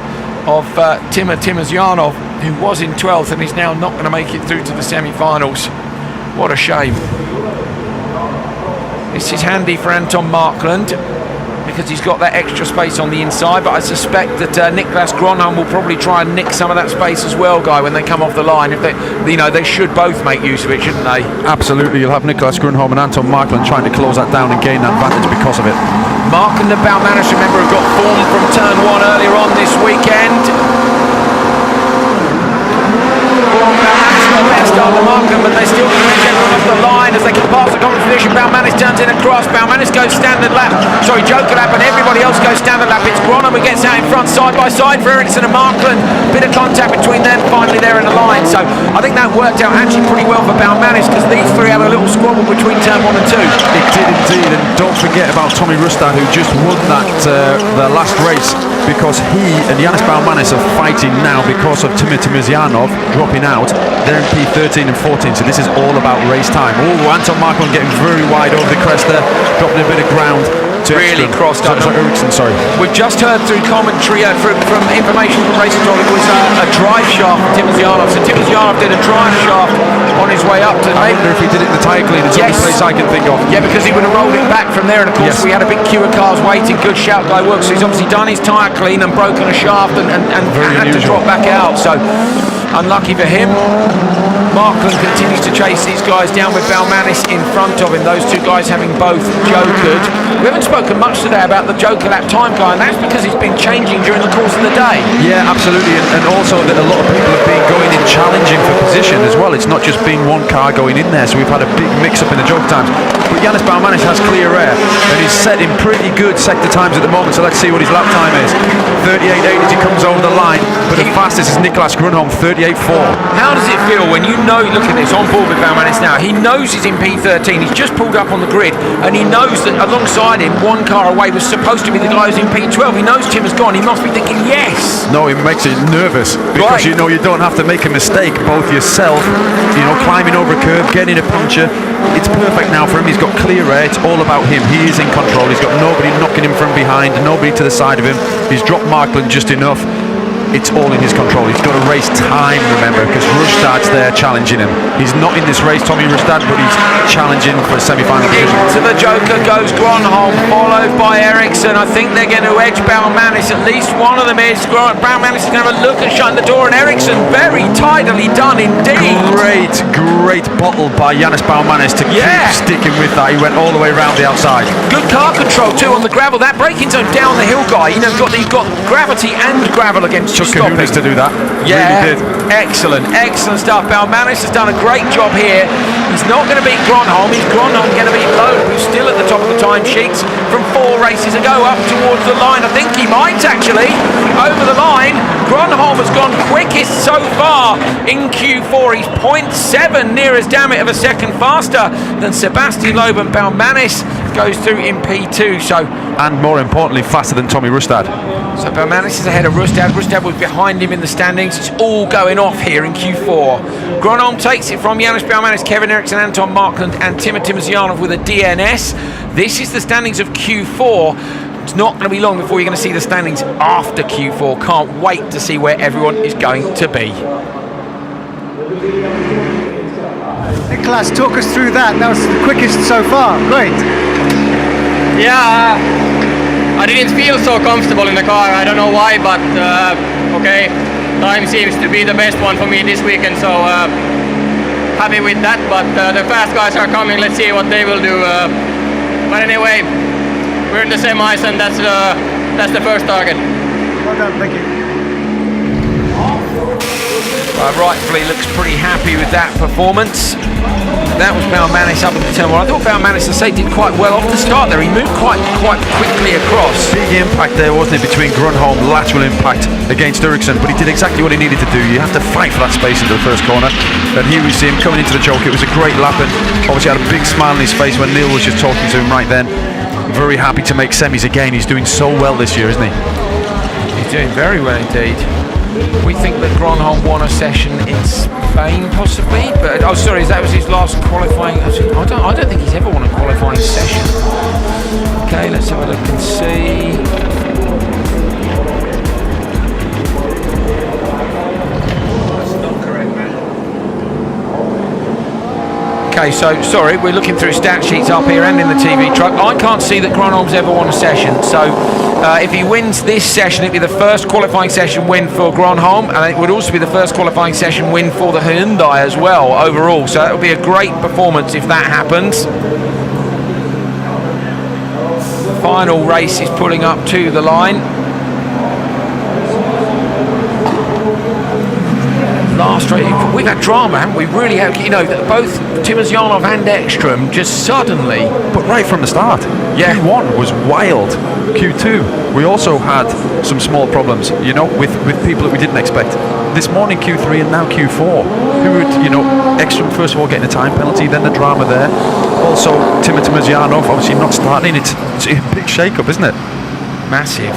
of Timozyanov, who was in 12th and is now not going to make it through to the semi-finals. What a shame. This is handy for Anton Markland, because he's got that extra space on the inside, but I suspect that Niklas Gronholm will probably try and nick some of that space as well, Guy, when they come off the line. If they should both make use of it, shouldn't they? Absolutely. You'll have Niklas Gronholm and Anton Markland trying to close that down and gain that advantage because of it. Markland and Baumanis, remember, have got form from turn 1 earlier on this weekend. Baumanis got a better start than Markland, but they're still going to get off the line as they can pass the common position. Baumanis turns in across. Baumanis goes standard lap. Sorry, Joker lap, and everybody else goes standard lap. It's Gronholm who gets out in front, side by side for Eriksson and Markland. Bit of contact between them. Finally, they're in the line. So I think that worked out actually pretty well for Baumanis, because these three have a little squabble between turn 1 and 2. It did indeed, and don't forget about Tommy Rustad, who just won that the last race, because he and Yanis Baumanis are fighting now because of Timur Timizyanov dropping out. They're in P13 and 14, so this is all about race time. Oh, Anton Markman getting very wide over the crest there, dropping a bit of ground. Really crossed up. Ericsson, sorry. We've just heard through commentary from information from Racing Talk, it was a drive shaft for Timizyanov. So Timizyanov did a drive shaft on his way up to. I wonder if he did it in the tyre clean. It's the only place I can think of. Yeah, because he would have rolled it back from there, and of course we had a big queue of cars waiting. Good shout, Guy Wilkes. So he's obviously done his tyre clean and broken a shaft and had to drop back out. So unlucky for him. Markland continues to chase these guys down with Baumanis in front of him. Those two guys having both jokered. We haven't spoken much today about the joker lap time, Guy, and that's because it's been changing during the course of the day. Yeah, absolutely, and also that a lot of people have been going in challenging for position as well. It's not just been one car going in there, so we've had a big mix-up in the joke times. But Yanis Baumanis has clear air, and he's setting pretty good sector times at the moment, so let's see what his lap time is. 38.8 as he comes over the line, but the fastest is Niklas Grunholm, 38.4. How does it feel when you know, look at this, on board with Baumanis now, he knows he's in P13, he's just pulled up on the grid, and he knows that alongside him, one car away, was supposed to be the guy who's in P12. He knows Tim has gone, he must be thinking, yes! No, it makes you nervous, because you know you don't have to make a mistake, both yourself, you know, climbing over a curve, getting a puncture. It's perfect now for him, he's got clear air, it's all about him, he is in control, he's got nobody knocking him from behind, nobody to the side of him, he's dropped Markland just enough. It's all in his control. He's got to race time, remember, because Rustad's there challenging him. He's not in this race, Tommy Rustad, but he's challenging for a semi-final position. Into the joker goes Gronholm, followed by Ericsson. I think they're going to edge Baumanis. At least one of them is. Baumanis is going to have a look and shut the door, and Ericsson, very tidily done indeed. Great bottle by Yanis Baumanis to keep sticking with that. He went all the way around the outside. Good car control too on the gravel. That braking zone down the hill, Guy. You know, you've got gravity and gravel against you. Kahunas to do that. Yeah, really did. excellent stuff. Baumanis has done a great job here. He's not going to beat Gronholm. He's Gronholm going to beat Loeb, who's still at the top of the timesheets from 4 races ago up towards the line. I think he might actually over the line. Gronholm has gone quickest so far in Q4. He's 0.7 near as damn it of a second faster than Sebastian Loeb, and Baumanis goes through in P2. So, and more importantly, faster than Tommy Rustad. So Baumanis is ahead of Rustad. Rustad was behind him in the standings. It's all going off here in Q4. Gronholm takes it from Yanis Baumanis, Kevin Ericsson, Anton Markland and Timur Timizyanov with a DNS. This is the standings of Q4. It's not going to be long before you're going to see the standings after Q4. Can't wait to see where everyone is going to be. Niklas, talk us through that. That was the quickest so far. Great. Yeah, I didn't feel so comfortable in the car. I don't know why, but okay, time seems to be the best one for me this weekend, so happy with that. But the fast guys are coming. Let's see what they will do. But anyway, we're in the semis, and that's the first target. Well done, thank you. Rightfully looks pretty happy with that performance. That was Baumanis up at the turn 1. I thought Baumanis, I say, did quite well off the start there. He moved quite quickly across. Big impact there, wasn't it, between Grunholm, lateral impact against Ericsson, but he did exactly what he needed to do. You have to fight for that space into the first corner. And here we see him coming into the choke. It was a great lap, and obviously had a big smile on his face when Neil was just talking to him right then. Very happy to make semis again. He's doing so well this year, isn't he? He's doing very well indeed. We think that Gronholm won a session in Spain, possibly. But sorry, that was his last qualifying. I don't think he's ever won a qualifying session. Okay, let's have a look and see. Okay, so sorry, we're looking through stat sheets up here and in the TV truck. I can't see that Gronholm's ever won a session. So if he wins this session, it'd be the first qualifying session win for Gronholm, and it would also be the first qualifying session win for the Hyundai as well overall. So that would be a great performance if that happens. Final race is pulling up to the line. last race, we've had drama, haven't we? Really have, you know, both Timozyanov and Ekstrom just suddenly. But right from the start, Yeah. Q1 was wild. Q2, we also had some small problems, you know, with people that we didn't expect. This morning Q3 and now Q4. Who would, you know, Ekstrom first of all getting a time penalty, then the drama there. Also, Timozyanov obviously not starting. It's a big shake-up, isn't it? Massive.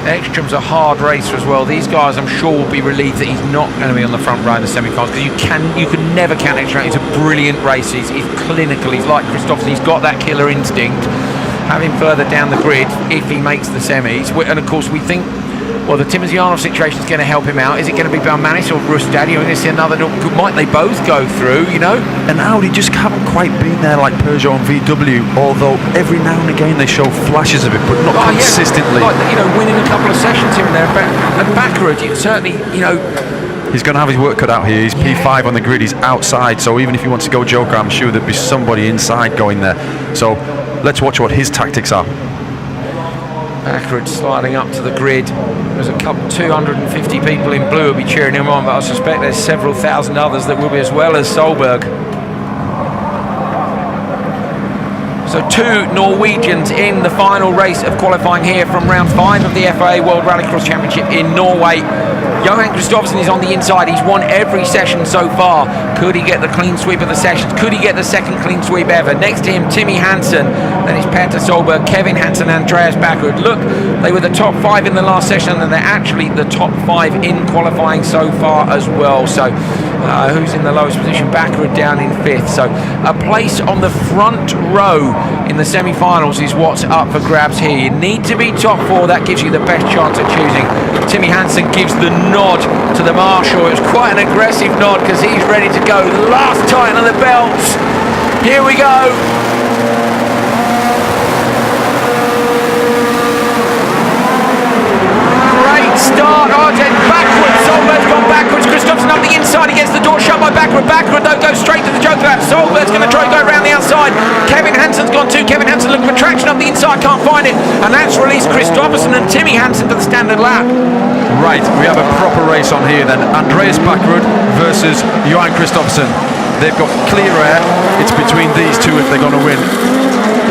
Ekstrom's a hard racer as well. These guys, I'm sure, will be relieved that he's not going to be on the front row in the semi-finals, because you can never count Ekstrom out. He's a brilliant racer. He's clinical. He's like Kristoffersen. He's got that killer instinct. Have him further down the grid if he makes the semis. And of course, we think, well, the Timozyanov situation is going to help him out. Is it going to be Balmanis or Rustad? You're going to see another. Might they both go through? You know. And Audi just haven't quite been there like Peugeot and VW. Although every now and again they show flashes of it, but not consistently. Yeah. Like, you know, winning a couple of sessions here and there. And Baccarat, certainly, you know. He's going to have his work cut out here. He's P5 on the grid. He's outside. So even if he wants to go Joker, I'm sure there'd be somebody inside going there. So let's watch what his tactics are. Baccarat sliding up to the grid. There's a couple, 250 people in blue will be cheering him on, but I suspect there's several thousand others that will be, as well as Solberg. So 2 Norwegians in the final race of qualifying here from round 5 of the FIA World Rallycross Championship in Norway. Johan Kristoffersen is on the inside. He's won every session so far. Could he get the clean sweep of the sessions? Could he get the second clean sweep ever? Next to him, Timmy Hansen. Then it's Petter Solberg, Kevin Hansen, Andreas Baccarat. Look, they were the top 5 in the last session, and they're actually the top 5 in qualifying so far as well. So who's in the lowest position? Baccarat down in 5th. So a place on the front row in the semi-finals is what's up for grabs here. You need to be top 4. That gives you the best chance of choosing. Timmy Hansen gives the nod to the marshal. It was quite an aggressive nod because he's ready to go. Last tighten of the belts. Here we go. Great start. Backwards. Solberg's gone backwards. Kristoffersen up the inside. He gets the door shut by Baccarat. Baccarat though goes straight to the joker lap. Solberg's going to try and go around the outside. Kevin Hansen's gone too. Kevin Hansen looking for traction up the inside. Can't find it. And that's released Kristoffersen and Timmy Hansen to the standard lap. Right, we have a proper race on here then. Andreas Baccarat versus Johan Kristoffersen. They've got clear air. It's between these two if they're going to win.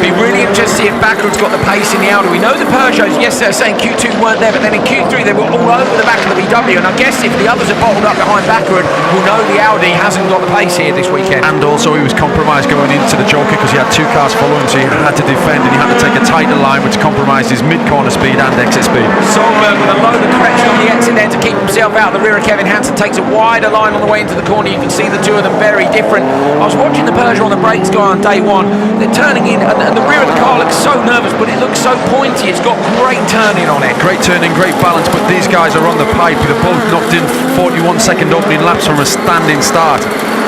Be really interested to see if Baccarat's got the pace in the Audi. We know the Peugeots, yes, they're saying Q2 weren't there, but then in Q3 they were all over the back of the VW, and I guess if the others are bottled up behind Baccarat, we'll know the Audi hasn't got the pace here this weekend. And also he was compromised going into the Joker because he had 2 cars following, so he had to defend and he had to take a tighter line, which compromised his mid-corner speed and exit speed. Solberg with a load of correction on the exit there to keep himself out of the rear of Kevin Hansen, takes a wider line on the way into the corner. You can see the two of them very different. I was watching the Peugeot on the brakes guy on day 1. They're turning in, and the rear of the car looks so nervous, but it looks so pointy. It's got great turning on it. Great turning, great balance, but these guys are on the pipe. They're both knocked in 41-second opening laps from a standing start.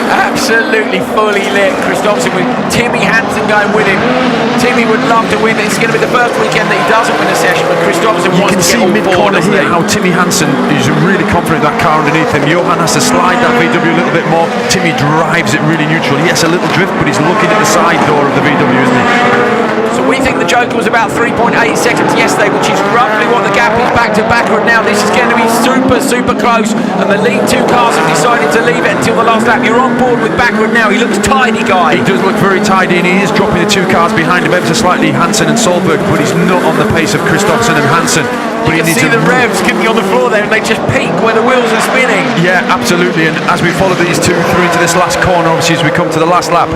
Absolutely fully lit. Kristoffersen with Timmy Hansen going with him. Timmy would love to win. It's going to be the first weekend that he doesn't win a session, but Kristoffersen wants to get all four, doesn't he? How Timmy Hansen is really confident in that car underneath him. Johan has to slide that VW a little bit more. Timmy drives it really neutral. Yes, a little drift, but he's looking at the side door of the VW, isn't he? So we think the Joker was about 3.8 seconds yesterday, which is roughly what the gap is back to Baccarat now. This is going to be super close, and the lead 2 cars have decided to leave it until the last lap. You're on board with Baccarat now. He looks tidy, guy. He does look very tidy, and he is dropping the 2 cars behind him ever so slightly, Hansen and Solberg, but he's not on the pace of Kristoffersen and Hansen. But you can see the revs getting on the floor there, and they just peak where the wheels are spinning. Yeah, absolutely, and as we follow these 2 through into this last corner, obviously as we come to the last lap,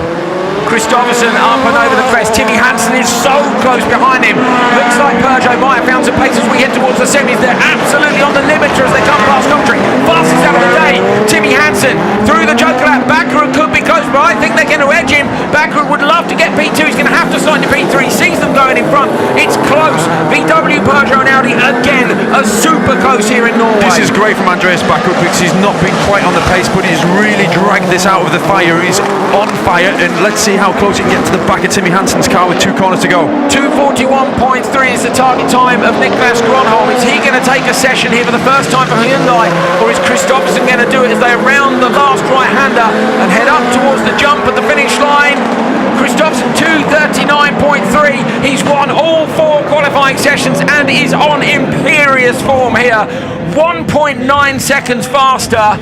Kristoffersen up and over the crest. Timmy Hansen is so close behind him. Looks like Peugeot might have found some pace as we head towards the semis. They're absolutely on the limiter as they come past Coventry. Fastest out of the day, Timmy Hansen through the joker lap. Baccarat could be close, but I think they're going to edge him. Baccarat would love to get P2. He's going to have to sign to P3. Sees them going in front. It's close. VW, Peugeot and Audi again are super close here in Norway. This is great from Andreas Baccarat because he's not been quite on the pace, but he's really dragged this out of the fire. He's on fire, and let's see how close he can get to the back of Timmy Hansen's car with 2 corners to go. 2:41.3 is the target time of Niklas Gronholm. Is he going to take a session here for the first time for Hyundai, or is Kristoffersen going to do it as they round the last right-hander and head up towards the jump at the finish line? Kristoffersen 2:39.3. He's won all 4 qualifying qualifying sessions and is on imperious form here. 1.9 seconds faster.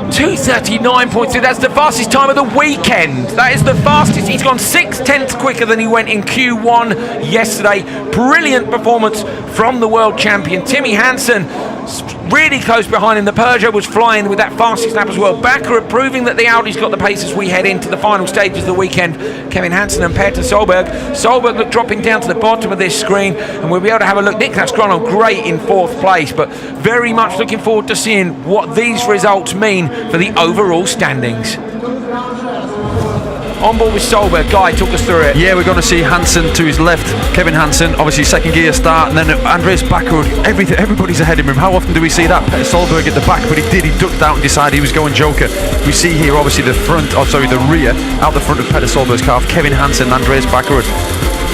2:39.2. That's the fastest time of the weekend. That is the fastest. He's gone 6/10 quicker than he went in Q1 yesterday. Brilliant performance from the world champion Timmy Hansen. Really close behind him. The Peugeot was flying with that fastest lap as well. Backer proving that the Audi's got the pace as we head into the final stages of the weekend. Kevin Hansen and Peter Solberg. Solberg look dropping down to the bottom of this screen, and we'll be able to have a look. Niklas Gronholm great in 4th place, but very much looking forward to seeing what these results mean for the overall standings. On board with Solberg. Guy, talk us through it. Yeah, we're going to see Hansen to his left, Kevin Hansen, obviously second gear start, and then Andreas Backwood. Everybody's ahead of him. How often do we see that? Peter Solberg at the back, but he ducked out and decided he was going joker. We see here obviously the rear, out the front of Peter Solberg's car, Kevin Hansen and Andreas Backwood.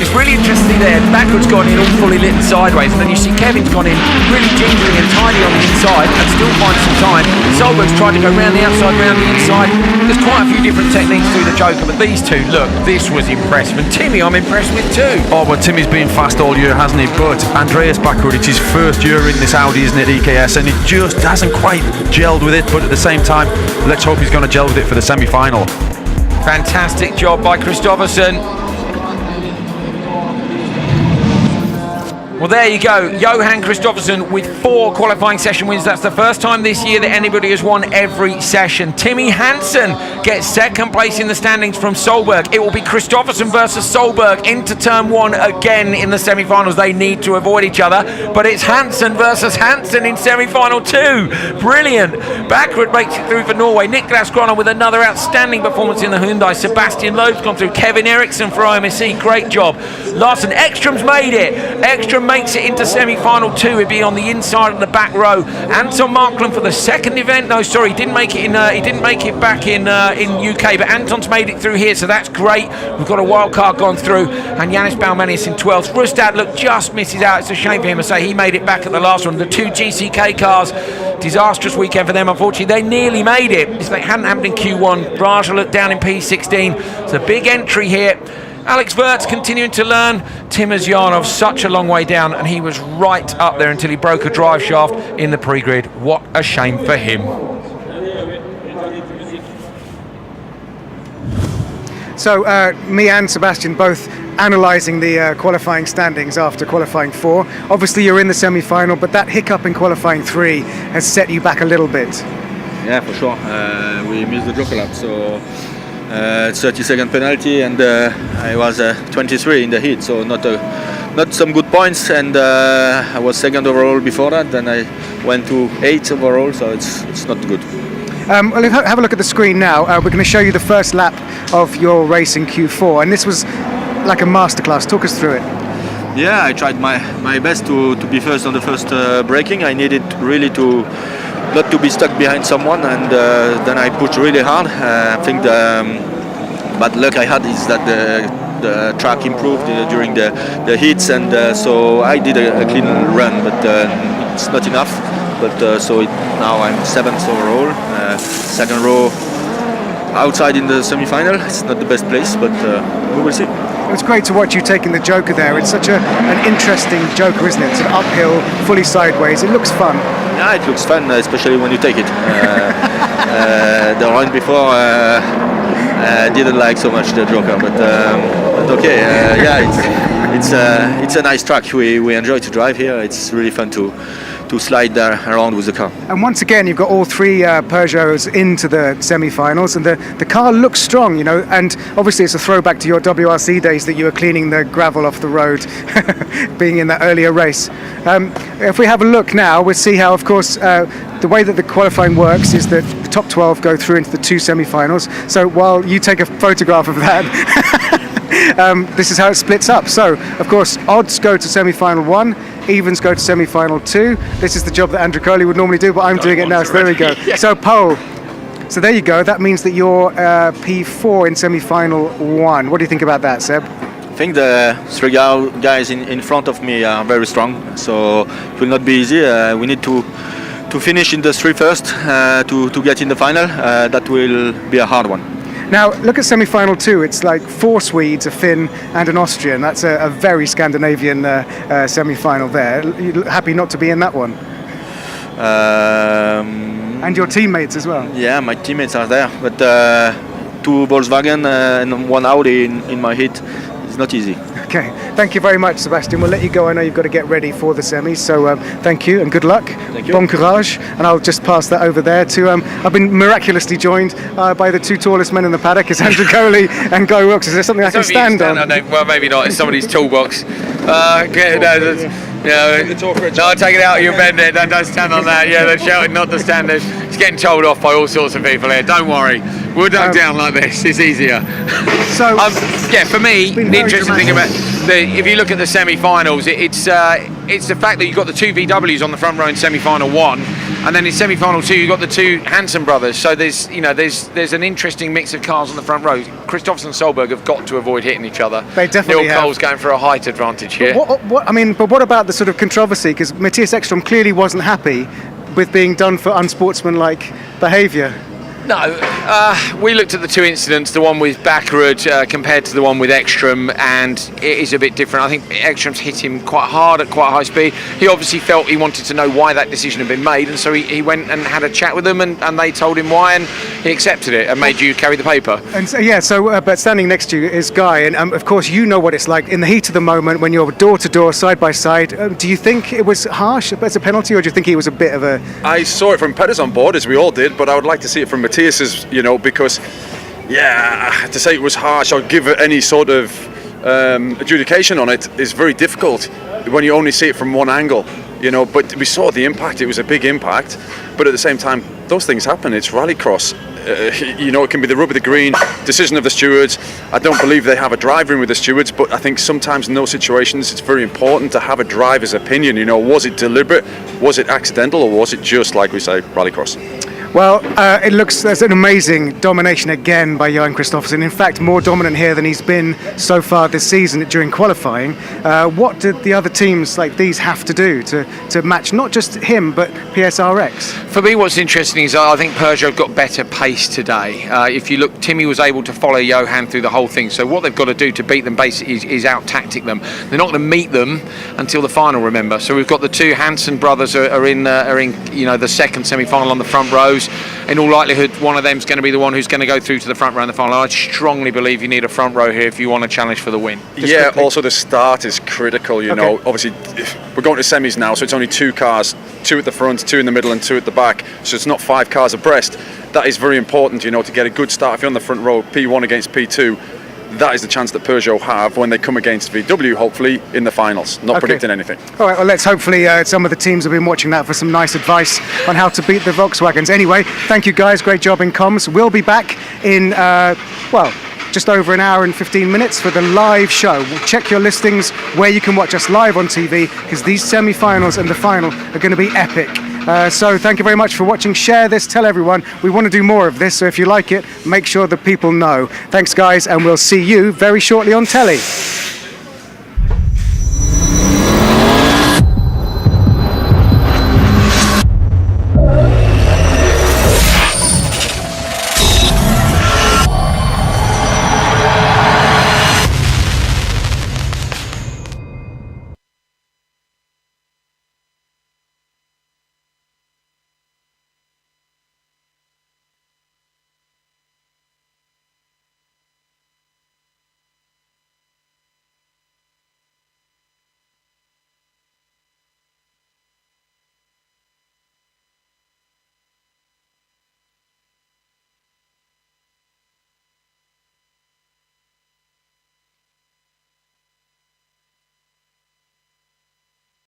It's really interesting there. Backwood's gone in all fully lit sideways, and then you see Kevin's gone in really gingerly and tidy on the inside and still finds some time. Solberg's tried to go round the outside, round the inside. There's quite a few different techniques through the joker, but these two, look, this was impressive. And Timmy, I'm impressed with too. Oh, well, Timmy's been fast all year, hasn't he? But Andreas Backwood, it's his first year in this Audi, isn't it, EKS? And it just hasn't quite gelled with it, but at the same time, let's hope he's going to gel with it for the semi-final. Fantastic job by Kristoffersson. Well, there you go. Johan Kristoffersson with 4 qualifying session wins. That's the first time this year that anybody has won every session. Timmy Hansen gets 2nd place in the standings from Solberg. It will be Kristoffersson versus Solberg into turn 1 again in the semi-finals. They need to avoid each other, but it's Hansen versus Hansen in semi-final 2. Brilliant. Backwood makes it through for Norway. Niklas Gronholm with another outstanding performance in the Hyundai. Sebastian Loeb's gone through. Kevin Eriksson for IMSC. Great job. Larsen Ekstrom's made it. Ekstrom makes it into semi-final 2. He'd be on the inside of the back row. Anton Markland for the second event. No, sorry, he didn't make it in. He didn't make it back in UK, but Anton's made it through here, so that's great. We've got a wild card gone through, and Yanis Balmanis in 12th. Rustad, look, just misses out. It's a shame for him. I say he made it back at the last one. The 2 GCK cars, disastrous weekend for them. Unfortunately, they nearly made it. If they hadn't happened in Q1, Raja looked down in P16. It's a big entry here. Alex Wirtz continuing to learn. Timur Zyanov such a long way down, and he was right up there until he broke a drive shaft in the pre-grid. What a shame for him. So me and Sebastian both analysing the qualifying standings after qualifying 4. Obviously you're in the semi-final, but that hiccup in qualifying 3 has set you back a little bit. Yeah, for sure. We missed the joker lap, so 30-second penalty, and I was 23 in the heat, so not some good points, and I was 2nd overall before that. Then I went to 8th overall, so it's not good. Well, have a look at the screen now. We're going to show you the first lap of your race in Q4, and this was like a masterclass. Talk us through it. Yeah, I tried my best to be first on the first braking. I needed really not to be stuck behind someone, and then I pushed really hard. I think bad luck I had is that the track improved during the heats, and so I did a clean run, but it's not enough. But now I'm 7th overall, 2nd row outside in the semi-final. It's not the best place, but we will see. It's great to watch you taking the joker there. It's such an interesting joker, isn't it? It's an uphill, fully sideways. It looks fun. Yeah, it looks fun, especially when you take it. The round before didn't like so much the joker, but okay. Yeah, it's a nice track. We enjoy to drive here. It's really fun to slide there around with the car. And once again, you've got all 3 Peugeots into the semi-finals, and the car looks strong, you know, and obviously it's a throwback to your WRC days that you were cleaning the gravel off the road, being in that earlier race. If we have a look now, we'll see how, of course, the way that the qualifying works is that the top 12 go through into the 2 semi-finals. So while you take a photograph of that, this is how it splits up. So, of course, odds go to semi-final 1, evens go to semi-final 2. This is the job that Andrew Coley would normally do, but I'm doing it now, so there we go. Yeah. So, pole. So there you go. That means that you're P4 in semi-final 1. What do you think about that, Seb? I think the 3 guys in front of me are very strong, so it will not be easy. We need to finish in the 3 first to get in the final. That will be a hard one. Now, look at semi-final 2. It's like 4 Swedes, a Finn, and an Austrian. That's a very Scandinavian semi-final there. You happy not to be in that one? And your teammates as well? Yeah, my teammates are there, but 2 Volkswagen and 1 Audi in my heat. It's not easy. Okay, thank you very much, Sebastian. We'll let you go. I know you've got to get ready for the semis, so thank you and good luck. Thank you. Bon courage. And I'll just pass that over there to. I've been miraculously joined by the 2 tallest men in the paddock, is Andrew Coley and Guy Wilkes. Is there something I can stand on? Well, maybe not. It's somebody's toolbox. No, take it out of your bed there. Don't stand on that. Yeah, they're shouting not to stand there. It's getting told off by all sorts of people here. Don't worry. We'll duck down like this. It's easier. So, yeah, for me, the interesting thing about if you look at the semi-finals, it's the fact that you've got the 2 VWs on the front row in semi-final 1, and then in semi-final 2 you've got the 2 Hansen brothers. So there's an interesting mix of cars on the front row. Christopherson and Solberg have got to avoid hitting each other. They definitely Neil Cole's going for a height advantage here. But what about the sort of controversy? Because Matthias Ekstrom clearly wasn't happy with being done for unsportsmanlike behaviour. No, we looked at the 2 incidents, the one with Bakkerud compared to the one with Ekstrom, and it is a bit different. I think Ekstrom's hit him quite hard at quite high speed. He obviously felt he wanted to know why that decision had been made, and so he went and had a chat with them, and they told him why, and he accepted it and made you carry the paper. And so, but standing next to you is Guy, and of course you know what it's like in the heat of the moment when you're door to door, side by side. Do you think it was harsh as a penalty, or do you think he was a bit of a... I saw it from Pettis on board, as we all did, but I would like to see it from Matthias's, because, to say it was harsh or give it any sort of adjudication on it is very difficult when you only see it from one angle, but we saw the impact. It was a big impact, but at the same time, those things happen. It's rallycross. It can be the rub of the green, decision of the stewards. I don't believe they have a driver in with the stewards, but I think sometimes in those situations it's very important to have a driver's opinion. Was it deliberate, was it accidental, or was it just, like we say, rallycross? Well, it looks there's an amazing domination again by Johan Kristoffersen. In fact, more dominant here than he's been so far this season during qualifying. What did the other teams like these have to do to match not just him but PSRX? For me, what's interesting is I think Peugeot got better pace today. If you look, Timmy was able to follow Johan through the whole thing. So what they've got to do to beat them basically is out-tactic them. They're not going to meet them until the final. Remember, so we've got the 2 Hansen brothers are in the second semi-final on the front rows. In all likelihood, one of them is going to be the one who's going to go through to the front row in the final. I strongly believe you need a front row here if you want to challenge for the win. Also the start is critical, Obviously, we're going to semis now, so it's only 2 cars, 2 at the front, 2 in the middle and 2 at the back, so it's not 5 cars abreast. That is very important, to get a good start. If you're on the front row, P1 against P2, that is the chance that Peugeot have when they come against VW, hopefully, in the finals. Not predicting anything. All right, well, let's hopefully some of the teams have been watching that for some nice advice on how to beat the Volkswagens. Anyway, thank you guys, great job in comms. We'll be back in, just over an hour and 15 minutes for the live show. We'll check your listings where you can watch us live on TV, because these semi-finals and the final are going to be epic. So thank you very much for watching. Share this, tell everyone. We want to do more of this, so if you like it, make sure that people know. Thanks, guys, and we'll see you very shortly on telly.